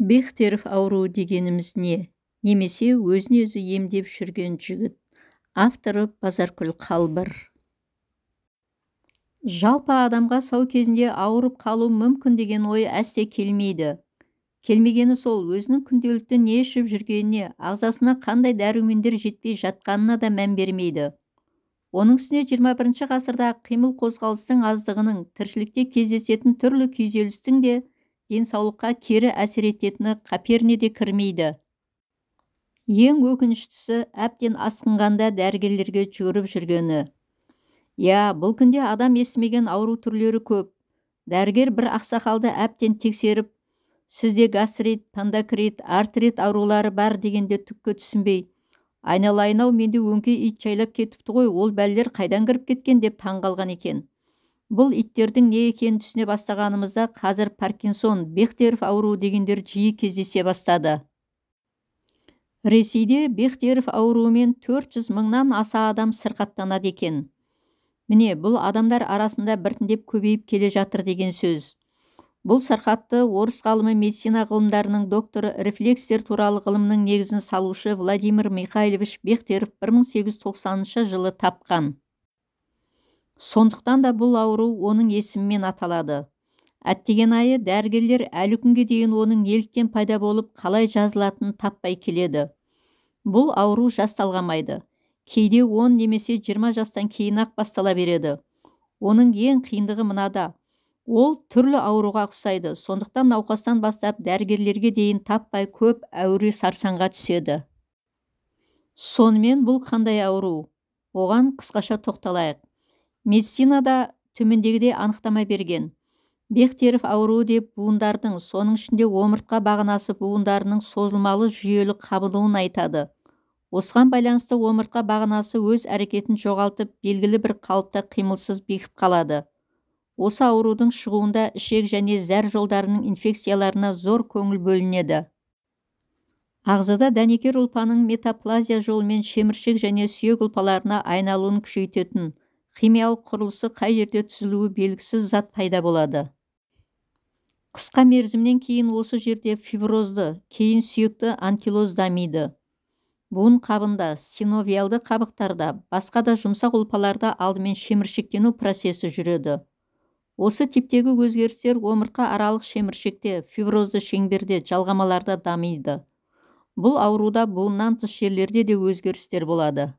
Бехтерев ауруы дегеніміз не? Немесе өзін өзі емдеп жүрген жігіт. Авторы Базаркүл Қалбыр. Жалпы адамға сау кезінде ауырып қалу мүмкін деген ой әсте келмейді. Келмегені сол, өзінің күнделікті не ішіп жүргеніне, ағзасына қандай дәрумендер жетпей жатқанына да мән бермейді. Оның үстіне 21 ғасырда қимыл қозғалыстың аздығының, тіршілікте кездесетін түрлі күйзелістің де денсаулыққа кері әсер ететіні қаперіне де кірмейді. Ең өкініштісі, әбден асқынғанда дәрігерлерге жүгіріп жүргені. Бұл күнде адам естімеген ауру түрлері көп. Дәрігер бір ақсақалды әбден тексеріп, сізде гастрит, пандокрит, артрит аурулары бар дегенде түкке түсінбей, айналайын-ау, менде өңкей ит жайлап кетіпті ғой, ол бәлелер қайдан кіріп кеткен деп таңғалған екен. Бұл иттердің не екенін түсіне бастағанымызда қазір Паркинсон, Бехтерев ауруы дегендер жиі кездесе бастады. Ресейде Бехтерев ауруымен 400 мыңнан аса адам сырқаттанады екен. Міне, бұл адамдар арасында біртіндеп көбейіп келе жатыр деген сөз. Бұл сырқатты орыс ғалымы, медицина ғылымдарының докторы, рефлекстер туралы ғылымның негізін салушы Владимир Михайлович Бехтерев 1890 жылы тапқан. Сондықтан да бұл ауру оның есімімен аталады. Әттеген айы, дәрігерлер әлі күнге дейін оның неліктен пайда болып, қалай жазылатынын таппай келеді. Бұл ауру жас талғамайды. Кейде 10 немесе 20 жастан кейін-ақ бастала береді. Оның ең қиындығы мынада. Ол түрлі ауруға ұқсайды. Сондықтан науқастан бастап дәрігерлерге дейін таппай көп әуре сарсаңға түседі. Сонымен бұл қандай ауру? Оған қысқаша тоқталайық. Медицинада төмендегідей анықтама берген. Бехтерев ауруы деп буындардың, соның ішінде омыртқа бағанасы буындарының созылмалы жүйелі қабынуын айтады. Осыған байланысты омыртқа бағанасы өз әрекетін жоғалтып, белгілі бір қалыпта қимылсыз бекіп қалады. Осы аурудың шығуында ішек және зәр жолдарының инфекцияларына зор көңіл бөлінеді. Ағзада дәнекер ұлпаның метаплазия жолымен шеміршек және сүйек ұлпаларына айналуын күшейтетін химиялық құрылысы қай жерде түзілуі белгісіз зат пайда болады. Қысқа мерзімнен кейін осы жерде фиброзды, кейін сүйекті анкилоз дамиды. Буын қабында, синовиалды қабықтарда, басқа да жұмсақ ұлпаларда алдымен шеміршектену процесі жүреді. Осы типтегі өзгерістер омыртқа аралық шеміршекте, фиброзды шеңберде, жалғамаларда дамиды. Бұл ауруда буыннан тыс жерлерде де өзгерістер болады.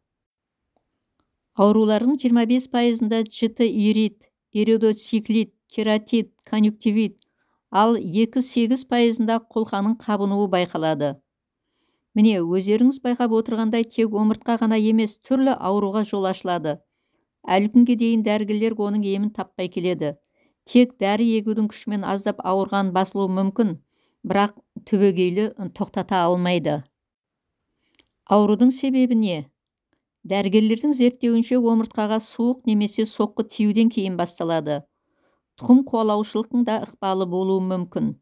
Аурулардың 25%-ында жіті ирит, иридоциклит, кератит, конъюнктивит, ал 2-8%-ында қолқаның қабынуы байқалады. Міне, өздеріңіз байқап отырғандай тек омыртқа ғана емес, түрлі ауруға жол ашылады. Әлі күнге дейін дәрігерлер оның емін таппай келеді. Тек дәрі егудің күшімен аздап ауырған басылуы мүмкін, бірақ түбегейлі тоқтата алмайды. Аурудың себебі не? Дәрігерлердің зерттеуінше омыртқаға суық немесе соққы тиюден кейін басталады. Тұқым қуалаушылықтың да ықпалы болуы мүмкін.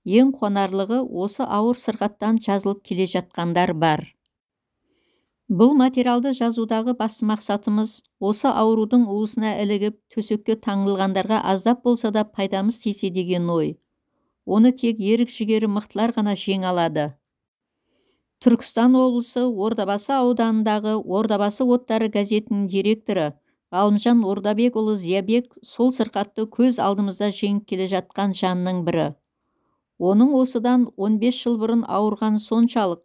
Ең қуанарлығы, осы ауыр сырқаттан жазылып келе жатқандар бар. Бұл материалды жазудағы басты мақсатымыз осы аурудың уысына ілігіп, төсекке таңылғандарға аздап болса да пайдамыз тисе деген ой. Оны тек ерік-жігері мықтылар ғана жеңе алады. Түркістан облысы Ордабасы ауданындағы Ордабасы оттары газетінің директоры Ғалымжан Ордабекұлы Зиябек сол сырқатты көз алдымызда жеңіп келе жатқан жанның бірі. Оның осыдан 15 жыл бұрын ауырған соншалық,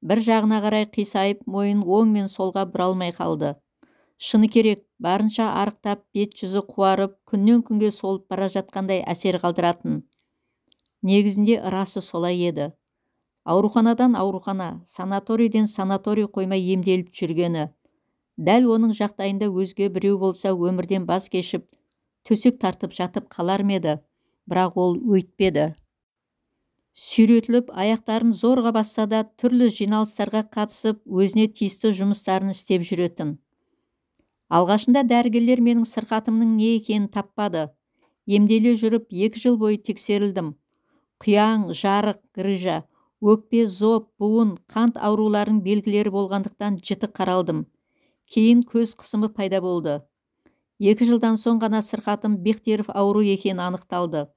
бір жағына қарай қисайып, мойын оң мен солға бұра алмай қалды. Шыны керек, барынша арықтап, бет-жүзі қуарып, күннен күнге солып бара жатқандай әсер қалдыратын. Негізінде расы солай еді. Ауруханадан аурухана, санаторийден санаторий қоймай емделіп жүргені. Дәл оның жағдайында өзге біреу болса өмірден бас кешіп, төсек тартып жатып қалар ма еді, бірақ ол өйтпеді. Сүйретіліп, аяқтарын зорға басса да түрлі жиналыстарға қатысып, өзіне тиісті жұмыстарын істеп жүретін. Алғашында дәрігерлер менің сырқатымның не екенін таппады. Емделе жүріп 2 жыл бойы тексерілдім. Құяң, жарық, грыжа, өкпе, зоб, буын, қант ауруларының белгілері болғандықтан жіті қаралдым. Кейін көз қысымы пайда болды. 2 жылдан соң ғана сырқатым Бехтерев ауру екені анықталды.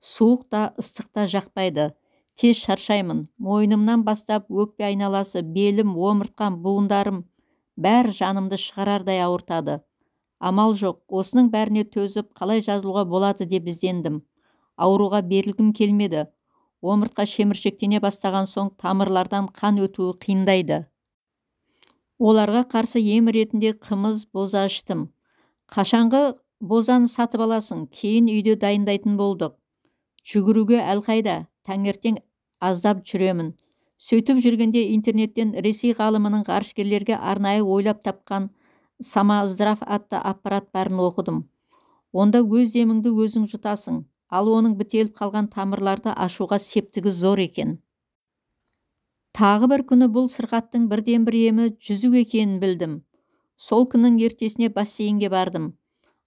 Суық та, ыстық та жақпайды. Тез шаршаймын. Мойнымнан бастап өкпе айналасы, белім, омыртқам, буындарым бәрі жанымды шығарардай ауыртады. Амал жоқ, осының бәріне төзіп, қалай жазылуға болады деп іздендім. Ауруға берілгім келмеді. Омыртқа шеміршектене бастаған соң тамырлардан қан өтуі қиындайды. Оларға қарсы ем ретінде қымыз, боза іштім. Қашанғы бозаны сатып аласың, кейін үйде дайындайтын болдық. Жүгіруге әлқайда, таңертең аздап жүремін. Сөйтіп жүргенде интернеттен Ресей ғалымының ғарышкерлерге арнайы ойлап тапқан самоздрав атты аппарат барын оқыдым. Онда өз деміңді өзің жұтасың, ал оның бітеліп қалған тамырларды ашуға септігі зор екен. Тағы бір күні бұл сырқаттың бірден-бір емі жүзу екенін білдім. Сол күннің ертесіне бассейнге бардым.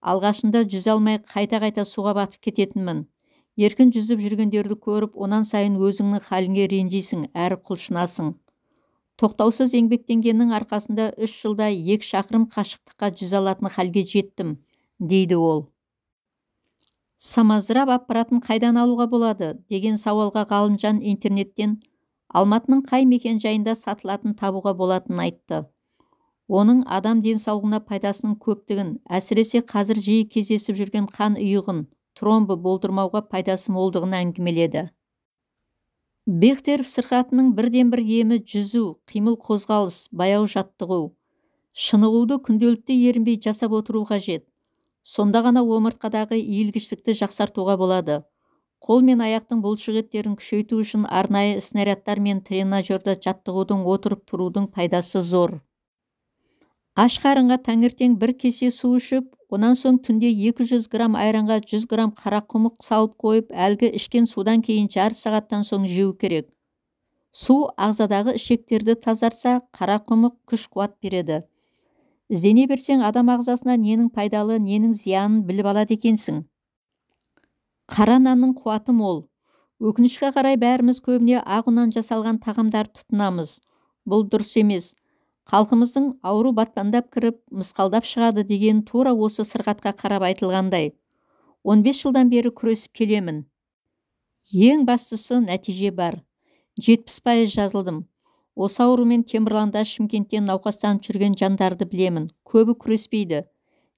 Алғашында жүзе алмай қайта-қайта суға батып кететінмін. Еркін жүзіп жүргендерді көріп, онан сайын өзіңнің халіңе ренжисің, әрі құлшынасың. Тоқтаусыз еңбектенгеннің арқасында 3 жылда 2 шақырым қашықтыққа жүзе алатын халге жеттім, дейді ол. Самоздрав аппаратын қайдан алуға болады деген сауалға ғалымжан интернеттен Алматының қай мекен жайында сатылатын табуға болатынын айтты. Оның адам денсаулығына пайдасының көптігін, әсіресе қазір жиі кездесіп жүрген қан ұйығын, тромбы болдырмауға пайдасы молдығын әңгімеледі. Бехтерев сырқатының бірден-бір емі жүзу, қимыл қозғалыс, баяу жаттығу. Шынығуды күнделікті ерінбей жасап отыру қажет. Сонда ғана омыртқадағы иілгіштікті жақсартуға болады. Қол мен аяқтың бұлшық еттерін күшейту үшін арнайы снарядтар мен тренажерда жаттығудың, отырып тұрудың пайдасы зор. Аш қарынға таңертең 1 кесе су ішіп, онан соң түнде 200 грамм айранға 100 грамм қарақұмық салып қойып, әлгі ішкен судан кейін жарты сағаттан соң жеу керек. Су ағзадағы ішектерді тазартса, қарақұмық күш-қуат береді. Іздене берсең, адам ағзасына ненің пайдалы, ненің зиянын біліп алады екенсің. Қара нанның қуаты мол. Өкінішке қарай бәріміз көбіне ақ ұннан жасалған тағамдар тұтынамыз. Бұл дұрыс емес. Халқымыздың ауру батпандап кіріп, мысқалдап шығады деген тура осы сырқатқа қарап айтылғандай. 15 жылдан бері күресіп келемін. Ең бастысы нәтиже бар. 70% жазылдым. Осы аурумен Темірланда, Шымкенттен науқастанып жүрген жандарды білемін. Көбі күреспейді.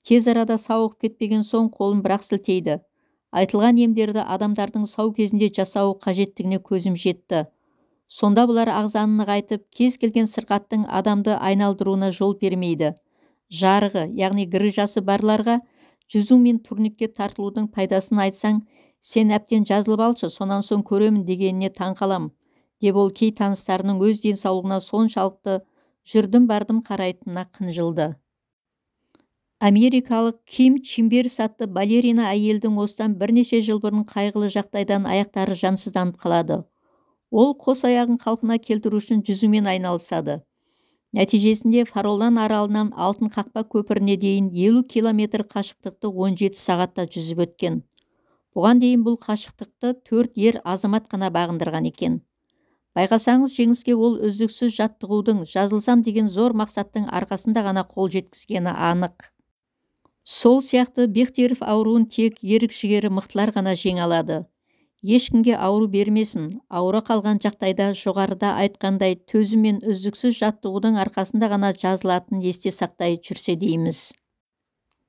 Тез арада сауығып кетпеген соң қолын бірақ сілтейді. Айтылған емдерді адамдардың сау кезінде жасауы қажеттігіне көзім жетті. Сонда бұлар ағзаны нығайтып, кез келген сырқаттың адамды айналдыруына жол бермейді. Жарығы, яғни грыжасы барларға жүзу мен турникке тартылудың пайдасын айтсаң, сен әптен жазылып алшы, сонан соң көремін дегеніне таң қалам, деп ол кей таныстарының өз денсаулығына соншалықты жүрдім бардым қарайтынына қынжылды. Америкалық Ким Чимберс атты балерина әйелдің осыдан бірнеше жыл бұрын қайғылы жағдайдан аяқтары жансызданып қалады. Ол қос аяғын қалпына келтіру үшін жүзумен айналысады. Нәтижесінде Фароллан аралынан Алтын қақпа көпіріне дейін 50 километр қашықтықты 17 сағатта жүзіп өткен. Бұған дейін бұл қашықтықты 4 ер азамат қана бағындырған екен. Байқасаңыз, жеңіске ол үздіксіз жаттығудың, жазылсам деген зор мақсаттың арқасында ғана қол жеткізгені анық. Сол сияқты Бехтерев ауруын тек ерік-жігері мықтылар ғана жеңе алады. Ешкімге ауру бермесін. Ауыра қалған жағдайда жоғарыда айтқандай төзім мен үздіксіз жаттығудың арқасында ғана жазылатын есте сақтай жүрсе дейміз.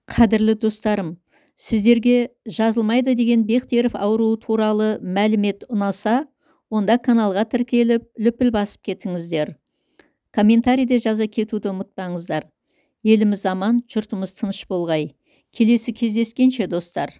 Қадірлі достарым, сіздерге жазылмайды деген Бехтерев ауруы туралы мәлімет ұнаса, онда каналға тіркеліп, лүпіл басып кетіңіздер. Комментарийде жаза кетуді ұмытпаңыздар. Еліміз аман, жұртымыз тыныш болғай. Келесі кездескенше достар.